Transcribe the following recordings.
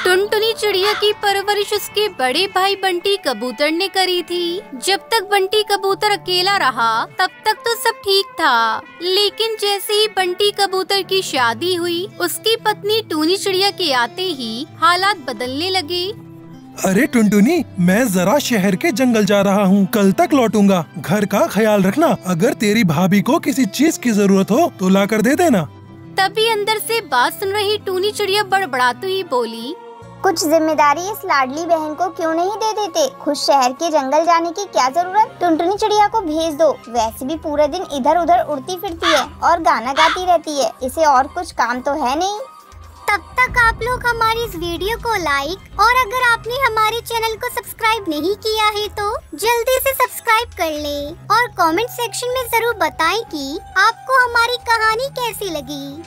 टुनटुनी चिड़िया की परवरिश उसके बड़े भाई बंटी कबूतर ने करी थी। जब तक बंटी कबूतर अकेला रहा तब तक तो सब ठीक था, लेकिन जैसे ही बंटी कबूतर की शादी हुई, उसकी पत्नी टूनी चिड़िया के आते ही हालात बदलने लगे। अरे टुनटुनी, मैं जरा शहर के जंगल जा रहा हूँ, कल तक लौटूंगा। घर का ख्याल रखना। अगर तेरी भाभी को किसी चीज की जरूरत हो तो ला कर दे देना। तभी अंदर से बात सुन रही टूनी चिड़िया बड़बड़ाती हुई बोली, कुछ जिम्मेदारी इस लाडली बहन को क्यों नहीं दे देते? खुद शहर के जंगल जाने की क्या जरूरत? टुनटुनी चिड़िया को भेज दो। वैसे भी पूरा दिन इधर उधर उड़ती फिरती है और गाना गाती रहती है, इसे और कुछ काम तो है नहीं। तब तक आप लोग हमारी इस वीडियो को लाइक और अगर आपने हमारे चैनल को सब्सक्राइब नहीं किया है तो जल्दी से सब्सक्राइब कर लें और कमेंट सेक्शन में जरूर बताएं कि आपको हमारी कहानी कैसी लगी।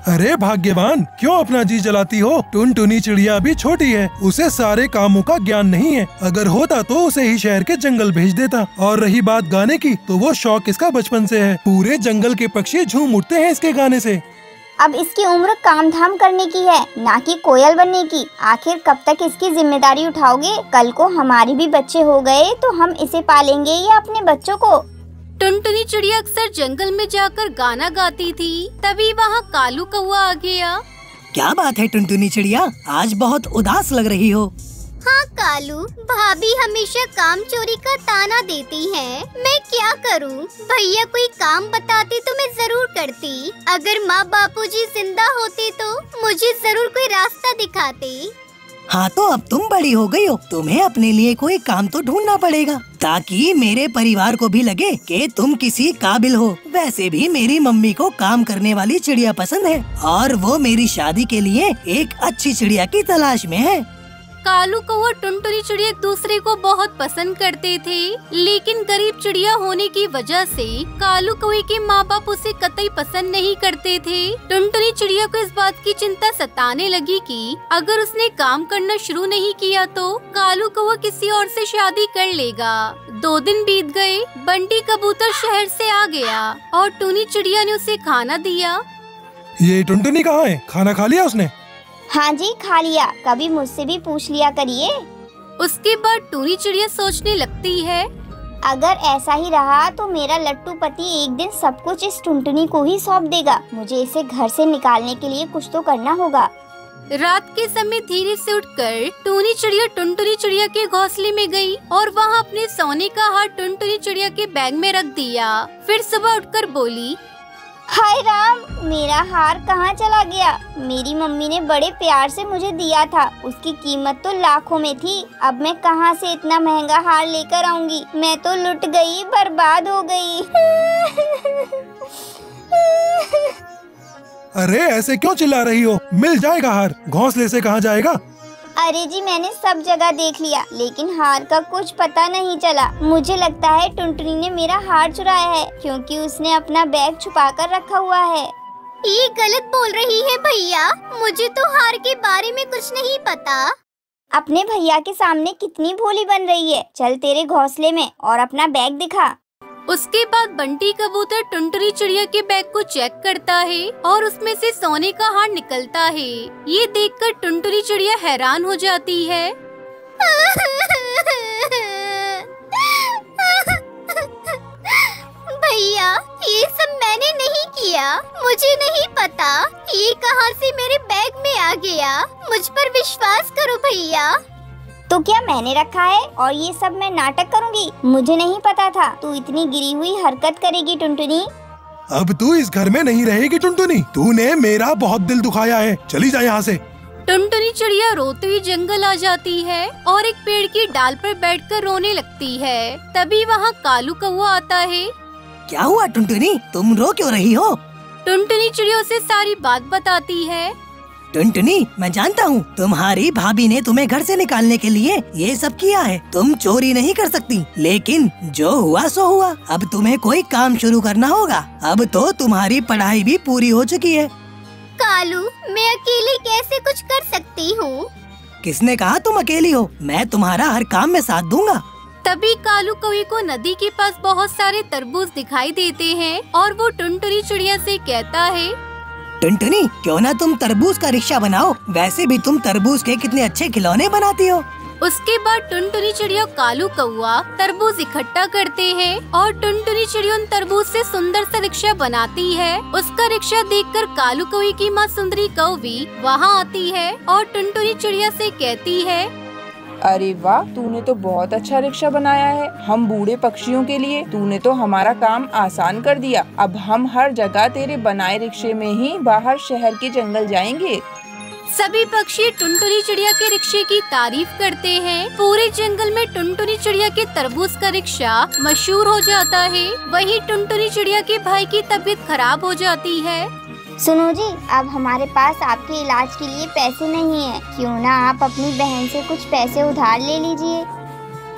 अरे भाग्यवान, क्यों अपना जी जलाती हो? टुनटुनी चिड़िया अभी छोटी है, उसे सारे कामों का ज्ञान नहीं है। अगर होता तो उसे ही शहर के जंगल भेज देता। और रही बात गाने की, तो वो शौक इसका बचपन से है। पूरे जंगल के पक्षी झूम उठते हैं इसके गाने से। अब इसकी उम्र काम धाम करने की है, ना कि कोयल बनने की। आखिर कब तक इसकी जिम्मेदारी उठाओगे? कल को हमारे भी बच्चे हो गए तो हम इसे पालेंगे या अपने बच्चों को? टुनटुनी चिड़िया अक्सर जंगल में जाकर गाना गाती थी। तभी वहाँ कालू कौआ आ गया। क्या बात है टुनटुनी चिड़िया, आज बहुत उदास लग रही हो। हाँ कालू, भाभी हमेशा काम चोरी का ताना देती है। मैं क्या करूँ? भैया कोई काम बताते तो मैं जरूर करती। अगर माँ बापूजी जिंदा होते तो मुझे जरूर कोई रास्ता दिखाते। हाँ तो अब तुम बड़ी हो गई हो, तुम्हें अपने लिए कोई काम तो ढूंढना पड़ेगा, ताकि मेरे परिवार को भी लगे कि तुम किसी काबिल हो। वैसे भी मेरी मम्मी को काम करने वाली चिड़िया पसंद है और वो मेरी शादी के लिए एक अच्छी चिड़िया की तलाश में है। कालू कौआ टुनटुनी चिड़िया एक दूसरे को बहुत पसंद करते थे, लेकिन गरीब चिड़िया होने की वजह से कालू कौए के माँ बाप उसे कतई पसंद नहीं करते थे। टुनटुनी चिड़िया को इस बात की चिंता सताने लगी कि अगर उसने काम करना शुरू नहीं किया तो कालू कौआ किसी और से शादी कर लेगा। 2 दिन बीत गए। बंटी कबूतर शहर से आ गया और टूनी चिड़िया ने उसे खाना दिया। ये टुनटुनी कहाँ है? खाना खा लिया उसने? हाँ जी, खा लिया। कभी मुझसे भी पूछ लिया करिए। उसके बाद टूनी चिड़िया सोचने लगती है, अगर ऐसा ही रहा तो मेरा लट्टू पति एक दिन सब कुछ इस टुनटुनी को ही सौंप देगा। मुझे इसे घर से निकालने के लिए कुछ तो करना होगा। रात के समय धीरे से उठकर टूनी चिड़िया टुनटुनी चिड़िया के घोंसले में गई और वहाँ अपने सोने का हार टुनटुनी चिड़िया के बैग में रख दिया। फिर सुबह उठकर बोली, हाय राम, मेरा हार कहाँ चला गया? मेरी मम्मी ने बड़े प्यार से मुझे दिया था, उसकी कीमत तो लाखों में थी। अब मैं कहाँ से इतना महंगा हार लेकर आऊंगी? मैं तो लुट गई, बर्बाद हो गई। अरे ऐसे क्यों चिल्ला रही हो? मिल जाएगा हार, घोंसले से कहाँ जाएगा? अरे जी, मैंने सब जगह देख लिया, लेकिन हार का कुछ पता नहीं चला। मुझे लगता है टुनटुनी ने मेरा हार चुराया है, क्योंकि उसने अपना बैग छुपा कर रखा हुआ है। ये गलत बोल रही है भैया, मुझे तो हार के बारे में कुछ नहीं पता। अपने भैया के सामने कितनी भोली बन रही है। चल तेरे घोंसले में और अपना बैग दिखा। उसके बाद बंटी कबूतर टुनटुनी चिड़िया के बैग को चेक करता है और उसमें से सोने का हार निकलता है। ये देखकर टुनटुनी चिड़िया हैरान हो जाती है। भैया, ये सब मैंने नहीं किया, मुझे नहीं पता ये कहां से मेरे बैग में आ गया। मुझ पर विश्वास करो भैया। तो क्या मैंने रखा है और ये सब मैं नाटक करूंगी? मुझे नहीं पता था तू इतनी गिरी हुई हरकत करेगी टुनटुनी। अब तू इस घर में नहीं रहेगी टुनटुनी, तूने मेरा बहुत दिल दुखाया है, चली जा यहाँ से। टुनटुनी चिड़िया रोते हुए जंगल आ जाती है और एक पेड़ की डाल पर बैठकर रोने लगती है। तभी वहाँ कालू कौआ आता है। क्या हुआ टुनटुनी, तुम रो क्यों रही हो? टुनटुनी चिड़िया उसे सारी बात बताती है। टुनटुनी, मैं जानता हूँ तुम्हारी भाभी ने तुम्हें घर से निकालने के लिए ये सब किया है। तुम चोरी नहीं कर सकती, लेकिन जो हुआ सो हुआ। अब तुम्हें कोई काम शुरू करना होगा। अब तो तुम्हारी पढ़ाई भी पूरी हो चुकी है। कालू, मैं अकेले कैसे कुछ कर सकती हूँ? किसने कहा तुम अकेली हो? मैं तुम्हारा हर काम में साथ दूंगा। तभी कालू कौए को नदी के पास बहुत सारे तरबूज दिखाई देते हैं और वो टुनटुनी चिड़िया से कहता है, टुनटुनी, क्यों ना तुम तरबूज का रिक्शा बनाओ, वैसे भी तुम तरबूज के कितने अच्छे खिलौने बनाती हो। उसके बाद टुनटुनी चिड़िया कालू कौआ तरबूज इकट्ठा करते हैं और टुनटुनी चिड़िया उन तरबूज से सुंदर सा रिक्शा बनाती है। उसका रिक्शा देखकर कालू कौवे की माँ सुंदरी कौवी वहाँ आती है और टुनटुनी चिड़िया से कहती है, अरे वाह, तूने तो बहुत अच्छा रिक्शा बनाया है। हम बूढ़े पक्षियों के लिए तूने तो हमारा काम आसान कर दिया। अब हम हर जगह तेरे बनाए रिक्शे में ही बाहर शहर के जंगल जाएंगे। सभी पक्षी टुनटुनी चिड़िया के रिक्शे की तारीफ करते हैं। पूरे जंगल में टुनटुनी चिड़िया के तरबूज का रिक्शा मशहूर हो जाता है। वहीं टुनटुनी चिड़िया के भाई की तबीयत खराब हो जाती है। सुनो जी, अब हमारे पास आपके इलाज के लिए पैसे नहीं है, क्यों ना आप अपनी बहन से कुछ पैसे उधार ले लीजिए।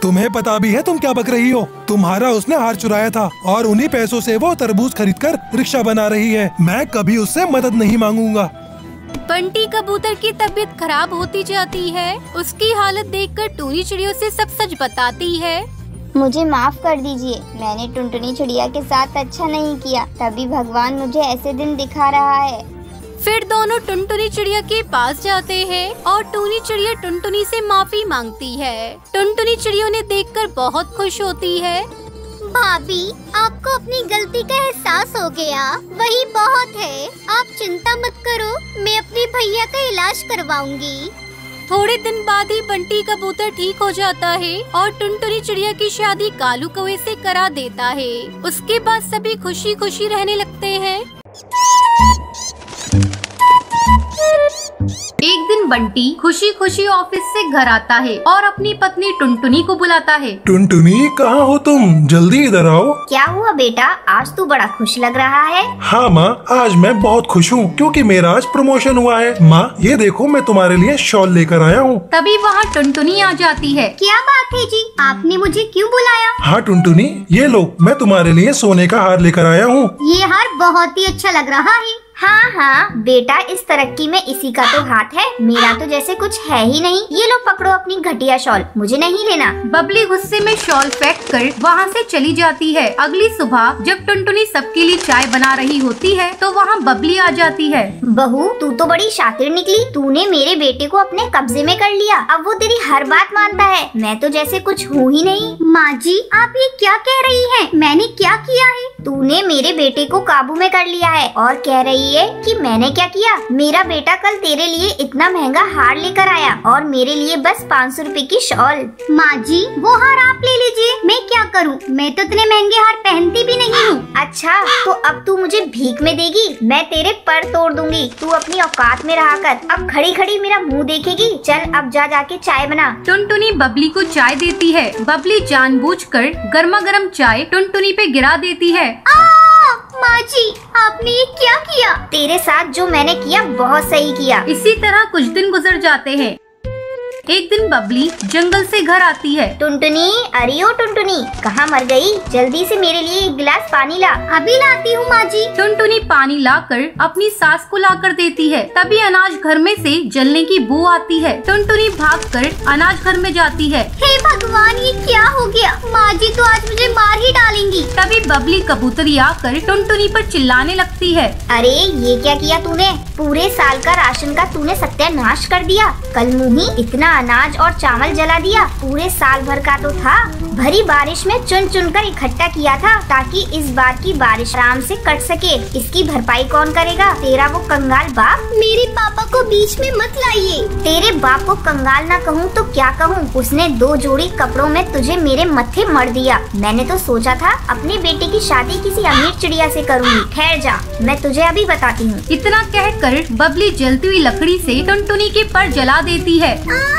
तुम्हें पता भी है तुम क्या बक रही हो? तुम्हारा उसने हार चुराया था और उन्हीं पैसों से वो तरबूज खरीदकर रिक्शा बना रही है। मैं कभी उससे मदद नहीं मांगूंगा। बंटी कबूतर की तबीयत खराब होती जाती है। उसकी हालत देखकर टूनी चिड़ियों से सब सच बताती है। मुझे माफ कर दीजिए, मैंने टुनटुनी चिड़िया के साथ अच्छा नहीं किया, तभी भगवान मुझे ऐसे दिन दिखा रहा है। फिर दोनों टुनटुनी चिड़िया के पास जाते हैं और टूनी चिड़िया टुनटुनी से माफी मांगती है। टुनटुनी चिड़िया ने देखकर बहुत खुश होती है। भाभी, आपको अपनी गलती का एहसास हो गया, वही बहुत है। आप चिंता मत करो, मैं अपने भैया का इलाज करवाऊंगी। थोड़े दिन बाद ही बंटी कबूतर ठीक हो जाता है और टुनटुनी चिड़िया की शादी कालू कौवे से करा देता है। उसके बाद सभी खुशी खुशी रहने लगते हैं। एक दिन बंटी खुशी खुशी ऑफिस से घर आता है और अपनी पत्नी टुनटुनी को बुलाता है। टुनटुनी, कहाँ हो तुम? जल्दी इधर आओ। क्या हुआ बेटा, आज तू बड़ा खुश लग रहा है। हाँ माँ, आज मैं बहुत खुश हूँ क्योंकि मेरा आज प्रमोशन हुआ है। माँ, ये देखो मैं तुम्हारे लिए शॉल लेकर आया हूँ। तभी वहाँ टुनटुनी आ जाती है। क्या बात है जी, आपने मुझे क्यों बुलाया? हाँ टुनटुनी, ये लो, मैं तुम्हारे लिए सोने का हार लेकर आया हूँ। ये हार बहुत ही अच्छा लग रहा है। हाँ हाँ बेटा, इस तरक्की में इसी का तो हाथ है, मेरा तो जैसे कुछ है ही नहीं। ये लो पकड़ो अपनी घटिया शॉल, मुझे नहीं लेना। बबली गुस्से में शॉल फेंक कर वहाँ से चली जाती है। अगली सुबह जब टुनटुनी सबके लिए चाय बना रही होती है तो वहाँ बबली आ जाती है। बहू, तू तो बड़ी शातिर निकली, तूने मेरे बेटे को अपने कब्जे में कर लिया। अब वो तेरी हर बात मानता है, मैं तो जैसे कुछ हूँ ही नहीं। माँ जी, आप ये क्या कह रही हैं? मैंने क्या किया है? तूने मेरे बेटे को काबू में कर लिया है और कह रही है कि मैंने क्या किया। मेरा बेटा कल तेरे लिए इतना महंगा हार लेकर आया और मेरे लिए बस 500 रुपए की शॉल। माँ जी, वो हार आप ले लीजिए, मैं क्या करूँ? मैं तो इतने महंगे हार पहनती भी नहीं हूँ। अच्छा, तो अब तू मुझे भीख में देगी? मैं तेरे पर तोड़ दूंगी। तू अपनी औकात में रहा कर, अब खड़ी खड़ी मेरा मुँह देखेगी। चल अब जा जाके चाय बना। टुनटुनी बबली को चाय देती है। बबली जानबूझकर गर्मा गर्म चाय टुनटुनी पे गिरा देती है। माँ जी, आपने ये क्या किया? तेरे साथ जो मैंने किया बहुत सही किया। इसी तरह कुछ दिन गुजर जाते हैं। एक दिन बबली जंगल से घर आती है। टुनटुनी, अरे ओ टुनटुनी, कहाँ मर गई? जल्दी से मेरे लिए एक गिलास पानी ला। अभी लाती हूँ माँ जी। टुनटुनी पानी लाकर अपनी सास को लाकर देती है। तभी अनाज घर में से जलने की बू आती है। टुनटुनी भागकर अनाज घर में जाती है। हे भगवान, ये क्या हो गया? माँ जी तो आज मुझे मार ही डालेंगी। तभी बबली कबूतरी आकर टुनटुनी पर चिल्लाने लगती है। अरे ये क्या किया तूने? पूरे साल का राशन का तूने सत्यानाश कर दिया। कल मुही इतना अनाज और चावल जला दिया, पूरे साल भर का तो था। भरी बारिश में चुन चुन कर इकट्ठा किया था ताकि इस बार की बारिश आराम से कट सके। इसकी भरपाई कौन करेगा? तेरा वो कंगाल बाप। मेरे पापा को बीच में मत लाइए। तेरे बाप को कंगाल ना कहूँ तो क्या कहूँ? उसने 2 जोड़ी कपड़ों में तुझे मेरे मत्थे मर दिया। मैंने तो सोचा था अपने बेटे की शादी किसी अमीर चिड़िया से करूँगी। ठहर जा, मैं तुझे अभी बताती हूँ। इतना कहकर बबली जलती हुई लकड़ी से टुनटुनी के पर जला देती है। माँ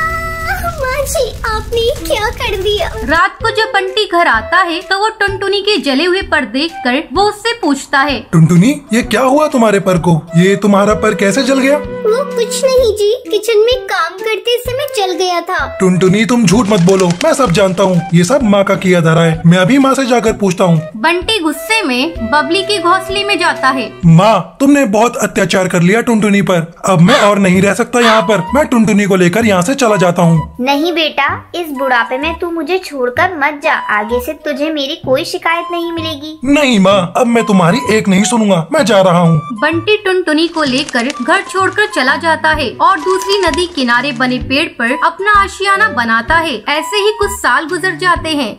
जी, आपने क्या कर दिया? रात को जब बंटी घर आता है तो वो टुनटुनी के जले हुए पर देखकर वो उससे पूछता है, टुनटुनी, ये क्या हुआ तुम्हारे पर को? ये तुम्हारा पर कैसे जल गया? वो कुछ नहीं जी, किचन में काम करते समय जल गया था। टुनटुनी, तुम झूठ मत बोलो, मैं सब जानता हूँ। ये सब माँ का किया धरा है। मैं अभी माँ से जाकर पूछता हूँ। बंटी गुस्से में बबली के घोंसले में जाता है। माँ, तुमने बहुत अत्याचार कर लिया टुनटुनी पर। अब मैं और नहीं रह सकता यहाँ पर। मैं टुनटुनी को लेकर यहाँ से चला जाता हूँ। नहीं नहीं बेटा, इस बुढ़ापे में तू मुझे छोड़कर मत जा। आगे से तुझे मेरी कोई शिकायत नहीं मिलेगी। नहीं माँ, अब मैं तुम्हारी एक नहीं सुनूंगा, मैं जा रहा हूँ। बंटी टुनटुनी को लेकर घर छोड़कर चला जाता है और दूसरी नदी किनारे बने पेड़ पर अपना आशियाना बनाता है। ऐसे ही कुछ साल गुजर जाते हैं।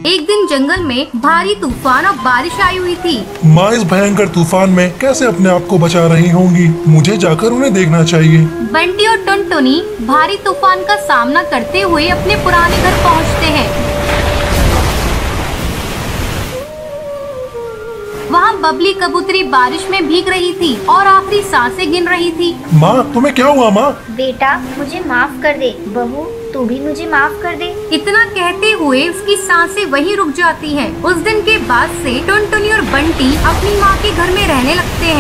एक दिन जंगल में भारी तूफान और बारिश आई हुई थी। माँ इस भयंकर तूफान में कैसे अपने आप को बचा रही होंगी, मुझे जाकर उन्हें देखना चाहिए। बंटी और टुनटुनी भारी तूफान का सामना करते हुए अपने पुराने घर पहुँचते हैं। वहाँ बबली कबूतरी बारिश में भीग रही थी और आखिरी सांसें गिन रही थी। माँ तुम्हें क्या हुआ माँ? बेटा मुझे माफ कर दे। बहू तू भी मुझे माफ कर दे। इतना कहते हुए उसकी सांसें वहीं रुक जाती हैं। उस दिन के बाद से टुनटुनी और बंटी अपनी माँ के घर में रहने लगते हैं।